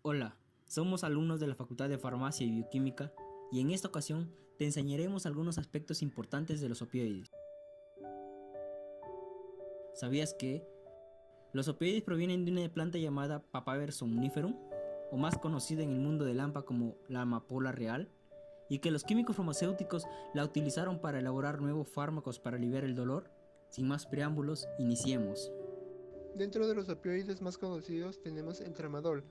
Hola, somos alumnos de la Facultad de Farmacia y Bioquímica y en esta ocasión te enseñaremos algunos aspectos importantes de los opioides. ¿Sabías que los opioides provienen de una planta llamada Papaver somniferum, o más conocida en el mundo del AMPA como la amapola real, y que los químicos farmacéuticos la utilizaron para elaborar nuevos fármacos para aliviar el dolor? Sin más preámbulos, iniciemos. Dentro de los opioides más conocidos tenemos el tramadol,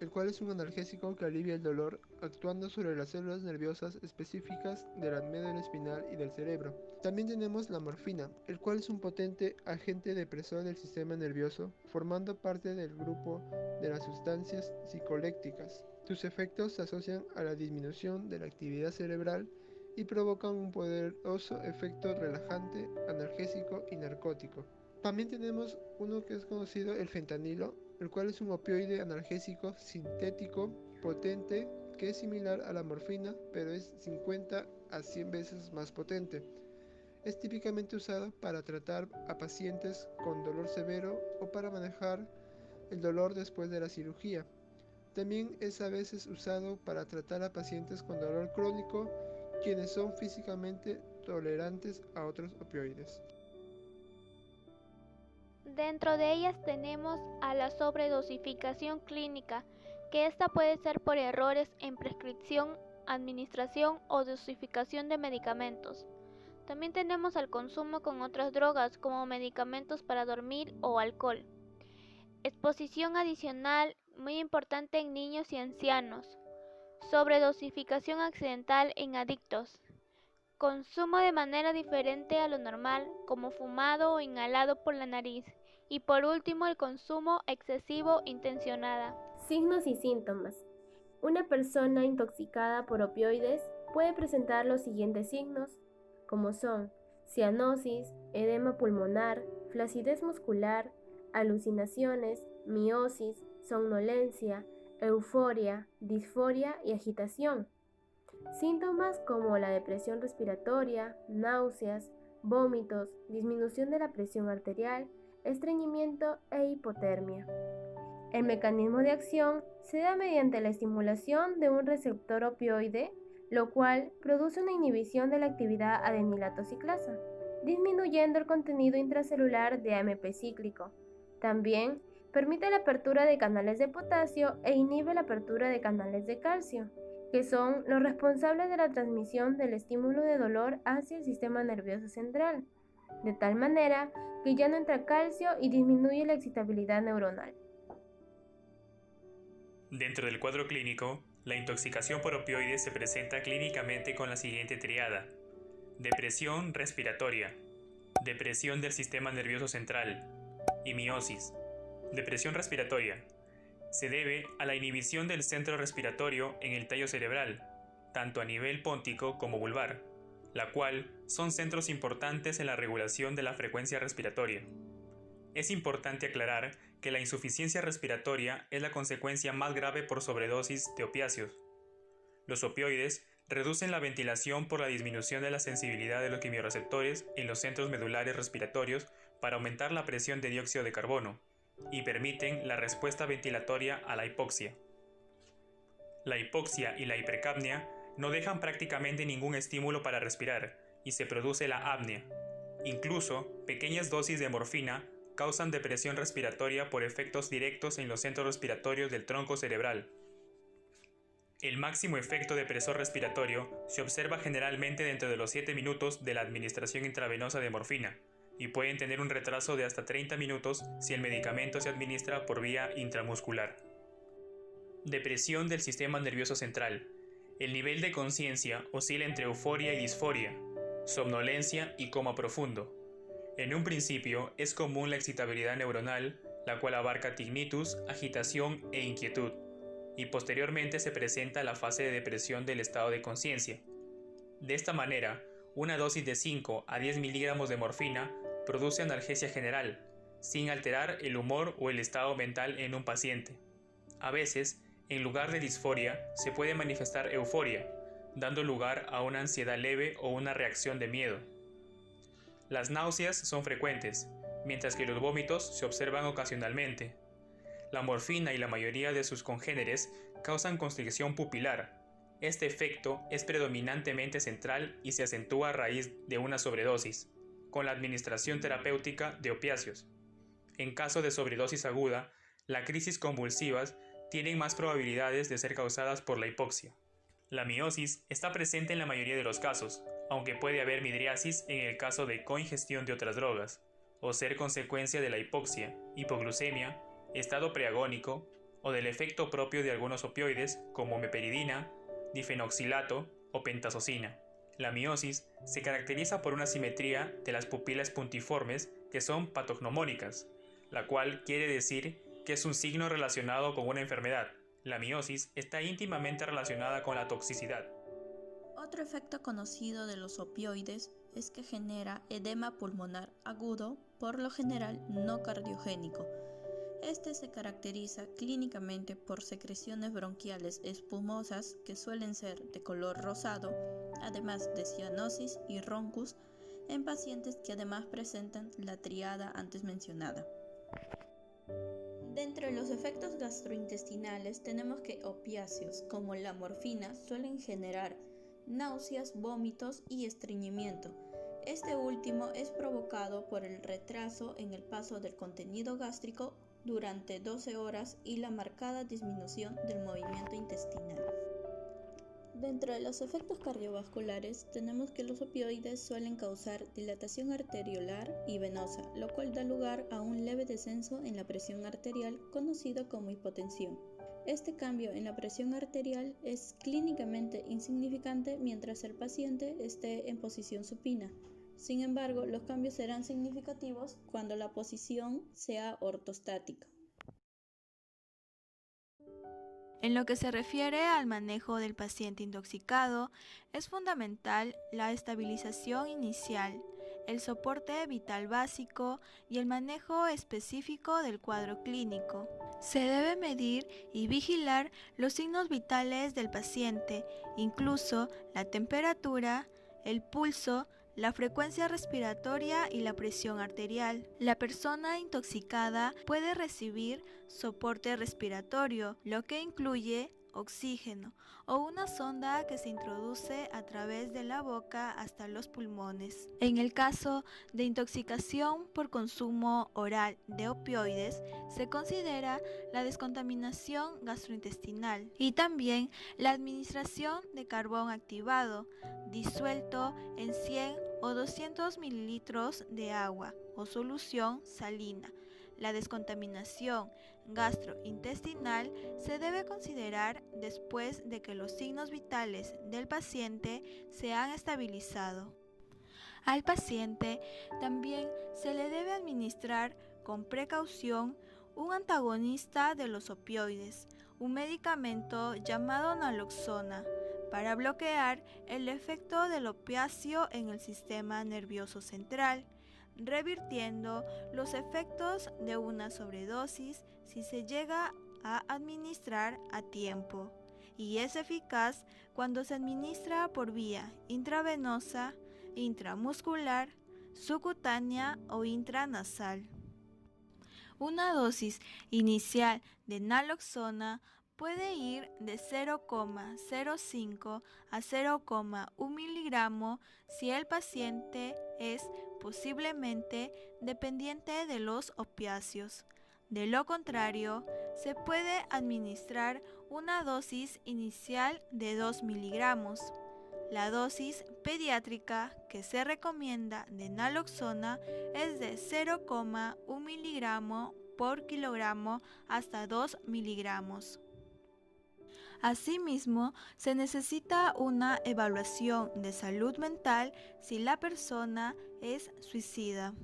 el cual es un analgésico que alivia el dolor actuando sobre las células nerviosas específicas de la médula espinal y del cerebro. También tenemos la morfina, el cual es un potente agente depresor del sistema nervioso, formando parte del grupo de las sustancias psicolécticas. Sus efectos se asocian a la disminución de la actividad cerebral y provocan un poderoso efecto relajante, analgésico y narcótico. También tenemos uno que es conocido, el fentanilo, el cual es un opioide analgésico sintético potente que es similar a la morfina, pero es 50 a 100 veces más potente. Es típicamente usado para tratar a pacientes con dolor severo o para manejar el dolor después de la cirugía. También es a veces usado para tratar a pacientes con dolor crónico, quienes son físicamente tolerantes a otros opioides. Dentro de ellas tenemos a la sobredosificación clínica, que esta puede ser por errores en prescripción, administración o dosificación de medicamentos. También tenemos al consumo con otras drogas como medicamentos para dormir o alcohol. Exposición adicional muy importante en niños y ancianos. Sobredosificación accidental en adictos. Consumo de manera diferente a lo normal, como fumado o inhalado por la nariz. Y por último, el consumo excesivo intencionada. Signos y síntomas. Una persona intoxicada por opioides puede presentar los siguientes signos, como son cianosis, edema pulmonar, flacidez muscular, alucinaciones, miosis, somnolencia, euforia, disforia y agitación. Síntomas como la depresión respiratoria, náuseas, vómitos, disminución de la presión arterial, estreñimiento e hipotermia. El mecanismo de acción se da mediante la estimulación de un receptor opioide, lo cual produce una inhibición de la actividad adenilatociclasa, disminuyendo el contenido intracelular de AMP cíclico. También permite la apertura de canales de potasio e inhibe la apertura de canales de calcio, que son los responsables de la transmisión del estímulo de dolor hacia el sistema nervioso central, de tal manera que ya no entra calcio y disminuye la excitabilidad neuronal. Dentro del cuadro clínico, la intoxicación por opioides se presenta clínicamente con la siguiente triada: depresión respiratoria, depresión del sistema nervioso central y miosis. Depresión respiratoria se debe a la inhibición del centro respiratorio en el tallo cerebral, tanto a nivel póntico como vulvar, la cual son centros importantes en la regulación de la frecuencia respiratoria. Es importante aclarar que la insuficiencia respiratoria es la consecuencia más grave por sobredosis de opiáceos. Los opioides reducen la ventilación por la disminución de la sensibilidad de los quimiorreceptores en los centros medulares respiratorios para aumentar la presión de dióxido de carbono y permiten la respuesta ventilatoria a la hipoxia. La hipoxia y la hipercapnia no dejan prácticamente ningún estímulo para respirar y se produce la apnea. Incluso, pequeñas dosis de morfina causan depresión respiratoria por efectos directos en los centros respiratorios del tronco cerebral. El máximo efecto depresor respiratorio se observa generalmente dentro de los 7 minutos de la administración intravenosa de morfina y pueden tener un retraso de hasta 30 minutos si el medicamento se administra por vía intramuscular. Depresión del sistema nervioso central. El nivel de conciencia oscila entre euforia y disforia, somnolencia y coma profundo. En un principio es común la excitabilidad neuronal, la cual abarca tinnitus, agitación e inquietud, y posteriormente se presenta la fase de depresión del estado de conciencia. De esta manera, una dosis de 5 a 10 miligramos de morfina produce analgesia general, sin alterar el humor o el estado mental en un paciente. A veces, en lugar de disforia, se puede manifestar euforia, dando lugar a una ansiedad leve o una reacción de miedo. Las náuseas son frecuentes, mientras que los vómitos se observan ocasionalmente. La morfina y la mayoría de sus congéneres causan constricción pupilar. Este efecto es predominantemente central y se acentúa a raíz de una sobredosis, con la administración terapéutica de opiáceos. En caso de sobredosis aguda, las crisis convulsivas tienen más probabilidades de ser causadas por la hipoxia. La miosis está presente en la mayoría de los casos, aunque puede haber midriasis en el caso de coingestión de otras drogas, o ser consecuencia de la hipoxia, hipoglucemia, estado preagónico o del efecto propio de algunos opioides como meperidina, difenoxilato o pentazocina. La miosis se caracteriza por una simetría de las pupilas puntiformes que son patognomónicas, la cual quiere decir que es un signo relacionado con una enfermedad. La miosis está íntimamente relacionada con la toxicidad. Otro efecto conocido de los opioides es que genera edema pulmonar agudo, por lo general no cardiogénico. Este se caracteriza clínicamente por secreciones bronquiales espumosas que suelen ser de color rosado, además de cianosis y roncus en pacientes que además presentan la triada antes mencionada. Dentro de los efectos gastrointestinales tenemos que opiáceos como la morfina suelen generar náuseas, vómitos y estreñimiento. Este último es provocado por el retraso en el paso del contenido gástrico durante 12 horas y la marcada disminución del movimiento intestinal. Dentro de los efectos cardiovasculares tenemos que los opioides suelen causar dilatación arteriolar y venosa, lo cual da lugar a un leve descenso en la presión arterial conocido como hipotensión. Este cambio en la presión arterial es clínicamente insignificante mientras el paciente esté en posición supina. Sin embargo, los cambios serán significativos cuando la posición sea ortostática. En lo que se refiere al manejo del paciente intoxicado, es fundamental la estabilización inicial, el soporte vital básico y el manejo específico del cuadro clínico. Se debe medir y vigilar los signos vitales del paciente, incluso la temperatura, el pulso, la frecuencia respiratoria y la presión arterial. La persona intoxicada puede recibir soporte respiratorio, lo que incluye oxígeno o una sonda que se introduce a través de la boca hasta los pulmones. En el caso de intoxicación por consumo oral de opioides, se considera la descontaminación gastrointestinal y también la administración de carbón activado, disuelto en 100 o 200 mililitros de agua o solución salina. La descontaminación gastrointestinal se debe considerar después de que los signos vitales del paciente se han estabilizado. Al paciente también se le debe administrar con precaución un antagonista de los opioides, un medicamento llamado naloxona, para bloquear el efecto del opiáceo en el sistema nervioso central, revirtiendo los efectos de una sobredosis si se llega a administrar a tiempo, y es eficaz cuando se administra por vía intravenosa, intramuscular, subcutánea o intranasal. Una dosis inicial de naloxona puede ir de 0,05 a 0,1 miligramo si el paciente es posiblemente dependiente de los opiáceos. De lo contrario, se puede administrar una dosis inicial de 2 miligramos. La dosis pediátrica que se recomienda de naloxona es de 0,1 miligramo por kilogramo hasta 2 miligramos. Asimismo, se necesita una evaluación de salud mental si la persona es suicida.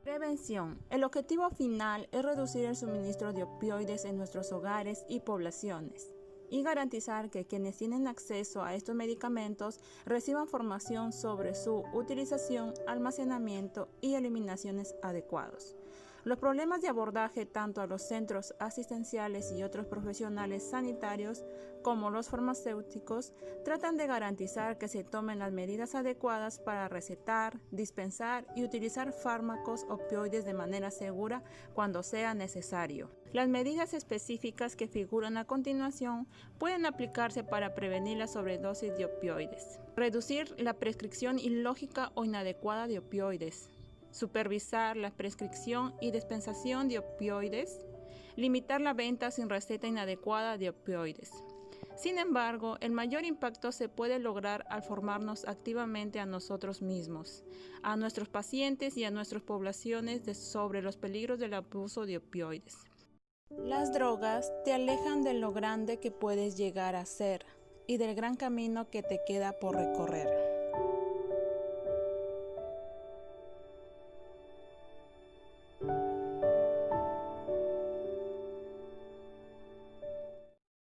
Prevención. El objetivo final es reducir el suministro de opioides en nuestros hogares y poblaciones y garantizar que quienes tienen acceso a estos medicamentos reciban formación sobre su utilización, almacenamiento y eliminaciones adecuados. Los problemas de abordaje tanto a los centros asistenciales y otros profesionales sanitarios como los farmacéuticos tratan de garantizar que se tomen las medidas adecuadas para recetar, dispensar y utilizar fármacos opioides de manera segura cuando sea necesario. Las medidas específicas que figuran a continuación pueden aplicarse para prevenir la sobredosis de opioides. Reducir la prescripción ilógica o inadecuada de opioides. Supervisar la prescripción y dispensación de opioides. Limitar la venta sin receta inadecuada de opioides. Sin embargo, el mayor impacto se puede lograr al formarnos activamente a nosotros mismos, a nuestros pacientes y a nuestras poblaciones sobre los peligros del abuso de opioides. Las drogas te alejan de lo grande que puedes llegar a ser y del gran camino que te queda por recorrer.